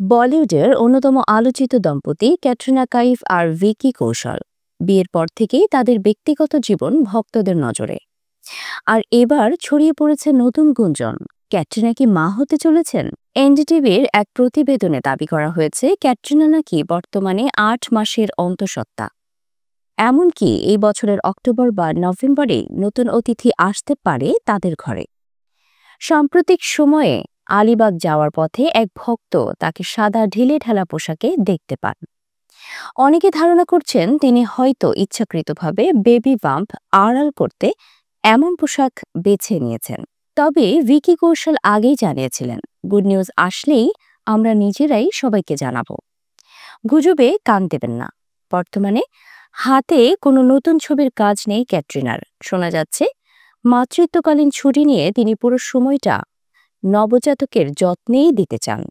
বলিউডের অন্যতম আলোচিত দম্পতি ক্যাটরিনা কাইফ আর ভিকি কৌশল বিয়ের পর থেকেই তাদের ব্যক্তিগত জীবন ভক্তদের নজরে। আর এবার ছড়িয়ে পড়েছে নতুন গুঞ্জন, ক্যাটরিনা কি মা হতে চলেছেন। এনডিটিভির এক প্রতিবেদনে দাবি করা হয়েছে ক্যাটরিনা নাকি বর্তমানে ৮ মাসের অন্তঃসত্ত্বা। এমনকি এই বছরের অক্টোবর বা নভেম্বরে নতুন অতিথি আসতে পারে তাদের ঘরে। সাম্প্রতিক সময়ে আলিবাগ যাওয়ার পথে এক ভক্ত তাকে সাদা ঢিলেঢালা পোশাকে দেখতে পান। অনেকে ধারণা করছেন তিনি হয়তো ইচ্ছাকৃতভাবে বেবি বাম্প আড়াল করতে এমন পোশাক বেছে নিয়েছেন। তবে ভিকি কৌশল আগেই জানিয়েছিলেন, গুড নিউজ আসলেই আমরা নিজেরাই সবাইকে জানাবো। গুজবে কান দেবেন না। বর্তমানে হাতে কোনো নতুন ছবির কাজ নেই ক্যাটরিনার। শোনা যাচ্ছে মাতৃত্বকালীন ছুটি নিয়ে তিনি পুরো সময়টা নবজাতকের যত্নেই দিতে চান।